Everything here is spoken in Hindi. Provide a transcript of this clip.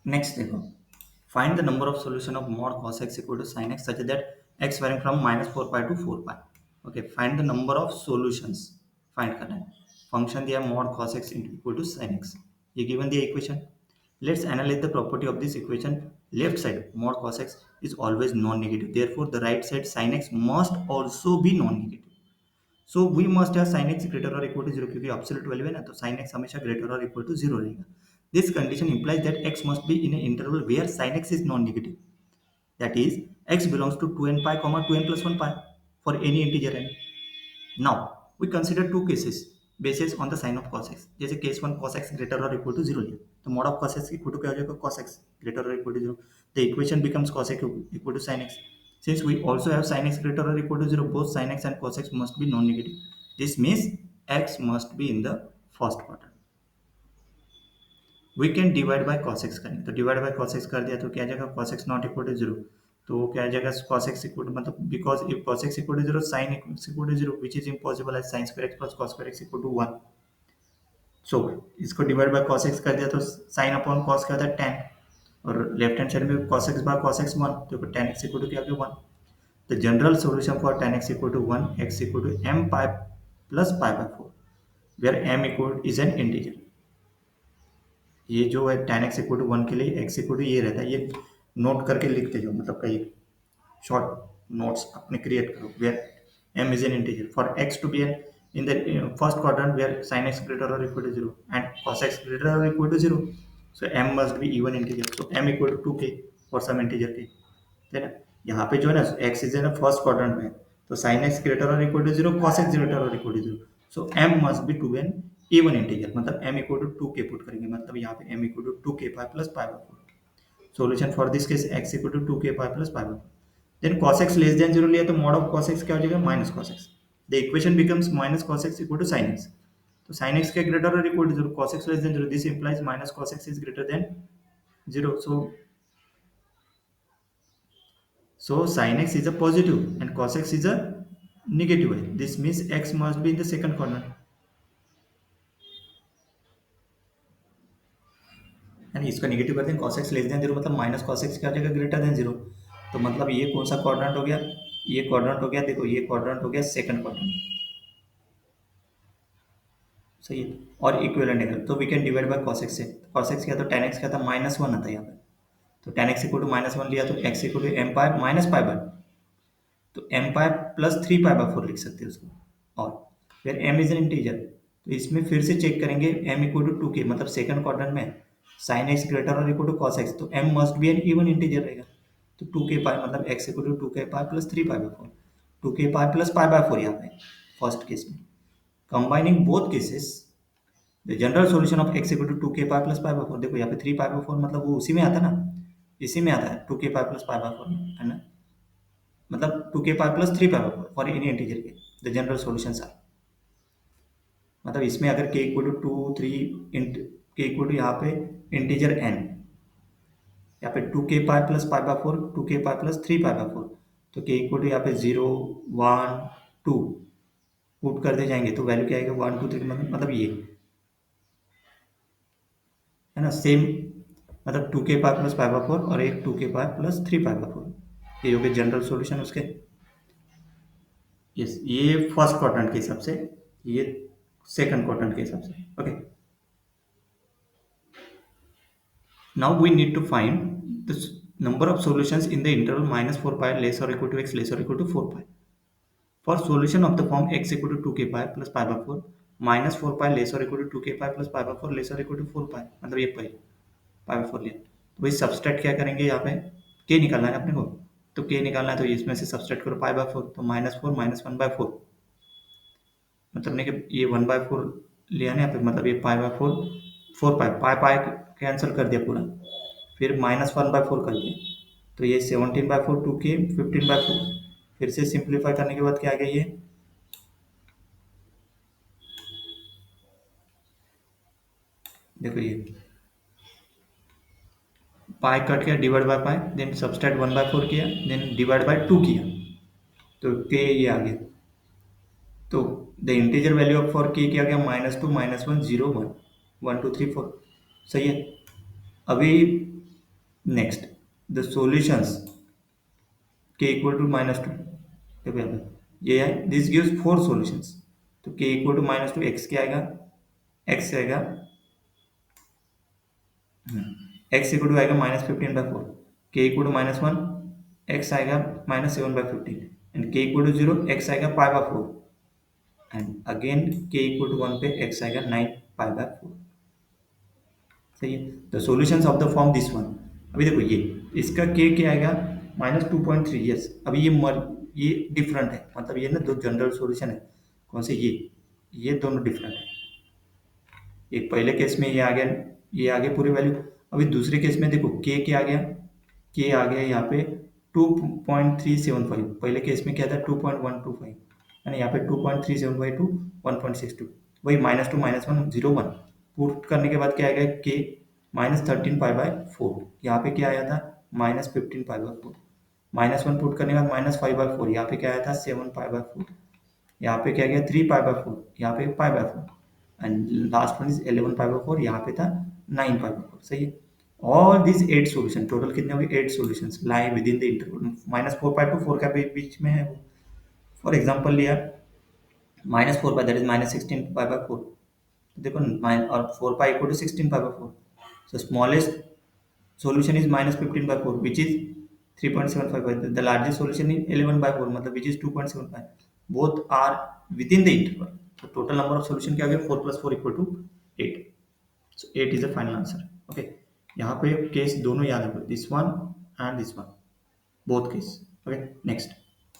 नेक्स्ट देखो, find the number of solution of mod cos x equal to sin x such that x varying from -4 pi to 4 pi. Okay, find the number of solutions find करना है। फंक्शन दिया mod cos x equal to sin x, ये गिवन दिया equation. Let's analyse the property of this equation. Left side mod cos x is always non-negative, therefore the right side sin x must also be non-negative. So we must have sine x greater और इक्वल टू जीरो, क्योंकि एब्सोल्यूट वैल्यू है ना, तो साइन एक्स हमेशा ग्रेटर और इक्वल टू जीरो रहेगा। This condition implies that x must be in a interval where sine x is non negative, that is x belongs to 2n pi comma 2n plus 1 pi for any integer n. Now we consider two cases basis on the sign of cos x। जैसे case one cos x greater और इक्वल टू जीरो लिया, तो mod of cos x equal to क्या हो जाएगा, cos x ग्रेटर और equal to zero. The equation becomes cos x equal to sin x। Since we also have sin x greater or equal to 0, both sin x and cos x must be non-negative. This means x must be in the first quadrant. We can divide by cos x करेंगे, तो डिवाइड बाय cos x कर दिया तो क्या आ जाएगा, cos x not equal to zero. तो क्या आ जाएगा, cos x इक्वल टू मतलब because if cos x equal to zero sin x equal to zero which is impossible as sin square x plus cos square x equal to 1। So इसको डिवाइड बाय cos x कर दिया तो sin अपॉन cos क्या होता है, tan, और लेफ्ट हैंड साइड में cos x by cos x 1, तो tan x इक्वल टू क्या आ गया 1। The general solution for tan x equal to 1, x equal to m pi plus pi by 4, where m equal is an integer। ये जो है tan x equal to 1 के लिए x equal to ये रहता है, ये नोट करके लिखते जाओ, मतलब कहीं शॉर्ट नोट्स अपने क्रिएट करो, where m is an integer for x to be an in the first quadrant where sin x greater or equal to 0 and cos x greater or equal to 0, so m must be even integer, so m equal to 2k for some integer k, है ना। यहाँ पे जो है ना x इज ना फर्स्ट क्वाड्रेंट में, तो sin x ग्रेटर और equal to zero, cos x greater और equal to zero, so m must be two an even integer, मतलब m equal to 2k put करेंगे, मतलब यहाँ पे m equal to 2k pi plus pi by 4। Solution for this case x equal to 2k pi plus pi by 4। Then cos x less than zero लिया तो मॉड ऑफ cos x क्या हो जाएगा, minus cos x। The equation becomes minus cos x equal to sin x। तो sin x के ग्रेटर और equal to zero, cos x less than zero, this implies minus cos x is greater than zero. So sin x is a positive and cos x is a negative y. This means x must be in the second quadrant. यानी इसका नेगेटिव करते हैं, cos x less than zero मतलब माइनस cos x क्या हो जाएगा, ग्रेटर देन जीरो। तो मतलब ये कौन सा क्वाड्रेंट हो गया, ये क्वाड्रेंट हो गया, देखो ये क्वाड्रेंट हो गया सेकंड क्वाड्रेंट, सही है। और इक्विवेलेंट एंगल, तो we can divide by cos x से। cos x क्या था, tan x क्या था, -1 आता है यहाँ पे, तो tan x इक्वल टू -1 लिया तो x equal to m pi minus pi by, तो m pi plus 3 pi by 4 लिख सकते हैं उसको। और फिर m इज एन इंटीजर, तो इसमें फिर से चेक करेंगे, m इक्वल टू 2k मतलब सेकंड क्वाड्रेंट में sin x ग्रेटर और इक्वल टू cos x, तो m must be an even integer रहेगा, तो 2k पाई मतलब x equal to 2k pi plus 3 pi by 4, 2k pi plus pi by 4 यहाँ पे फर्स्ट केस में। Combining both cases, the general solution of x equal to 2k pi plus pi by 4, देखो यहाँ पे 3 पाई बाय 4 मतलब वो उसी में आता है ना, इसी में आता है 2k pi plus pi by 4 में, है ना, मतलब 2k pi plus 3 pi by 4 for any integer के द जनरल सॉल्यूशंस आर, मतलब इसमें अगर k इक्वल टू 2 3 इंट के इक्वल टू यहाँ पे इंटीजर n, यहाँ पे 2k pi plus pi by 4, 2k pi plus 3 pi by 4, तो k इक्वल टू यहाँ पे 0 1 2 पुट करते जाएंगे तो वैल्यू क्या आएगा 1 2 3, मतलब ये है ना सेम, मतलब 2k pi plus pi by 4 और एक 2k pi plus 3 pi by 4, ये हो गए जनरल सॉल्यूशन उसके। यस, ये फर्स्ट क्वाड्रेंट के हिसाब से, ये सेकंड क्वाड्रेंट के हिसाब से। Okay, now we need to find the number of solutions in the interval -4 pi less or equal to x less or equal to 4 pi for solution of the form x equal to 2k pi plus pi by 4 -4 pi less or equal to 2k pi plus pi by 4 less or equal to 4 pi, मतलब ये pi pi by 4 लिया, तो भाई सब्सट्रैक्ट क्या करेंगे, यहाँ पे k निकालना है अपने को, तो k निकालना है तो इसमें से सब्सट्रैक्ट करो pi by 4, तो -4 -1 by 4, मतलब नहीं कि ये 1 by 4 लिया ना यहाँ पे, मतलब ये pi by 4 4 pi pi pi cancel कर दिया पूरा, फिर -1 by 4 कर दिया, तो ये 17 by 4 2k 15 by 4, फिर से सिंप्लीफाई करने के बाद क्या आ गया, ये देखो ये पाई कट किया, divide by pi, then subtract 1 by 4 किया, देन डिवाइड बाय 2 किया, तो के ये आ गया, तो the integer value of for के क्या गया, -2 -1 0 1 1 2 3 4, सही है। अभी नेक्स्ट द सॉल्यूशंस के इक्वल टू -2, देखो यहाँ पे ये है, दिस गिव्स 4 सॉल्यूशंस, तो के इक्वल टू -2 एक्स क्या आएगा, एक्स आएगा, एक्स इक्वल टू आएगा -15/4, के इक्वल टू -1 एक्स आएगा -7/15, एंड के इक्वल टू 0 एक्स आएगा π/4, एंड अगेन के इक्वल टू 1 पे एक्स आएगा 9π/4। सही है, the solutions of the form this one. अभी देखो ये इसका के क्या आएगा -2.3, यस। अभी ये डिफरेंट है, मतलब ये ना दो जनरल सॉल्यूशन है। कौन से ये दोनों डिफरेंट है। एक पहले केस में ये आ गया पूरी वैल्यू। अभी दूसरे केस में देखो के क्या आ गया, के आ गया यहाँ पे 2.375। पहले केस में क्या था 2.125, यानी यहाँ पे 2.375 टू 1.62, वही -2 -1 0 1 पुट करने के बाद क्या आएगा के -13π/4, यहाँ पे क्या आया था -15π/4, -1 पुट करने के बाद -5/4, यहाँ पे क्या आया था 7π/4, यहाँ पे क्या गया 3π/4, यहाँ पे π/4, एंड लास्ट वन इज 11π/4, यहाँ पे था 9π/4। सही है, ऑल दिस 8 सॉल्यूशन, टोटल कितने हो गए 8 solutions lie within the interval -4π to 4 का बीच में है वो। फॉर एग्जांपल लिया -4π, दैट इज -16π/4, देखो और 4π equal to 16π/4, so smallest solution is -15/4 which is 3.75, the largest solution is 11/4 मतलब which is 2.75, both are within the interval, so total number of solution क्या हो गया 4 + 4 = 8, so 8 is the final answer। okay, यहाँ पे केस दोनों याद रखो, this one and this one, both case. Okay, next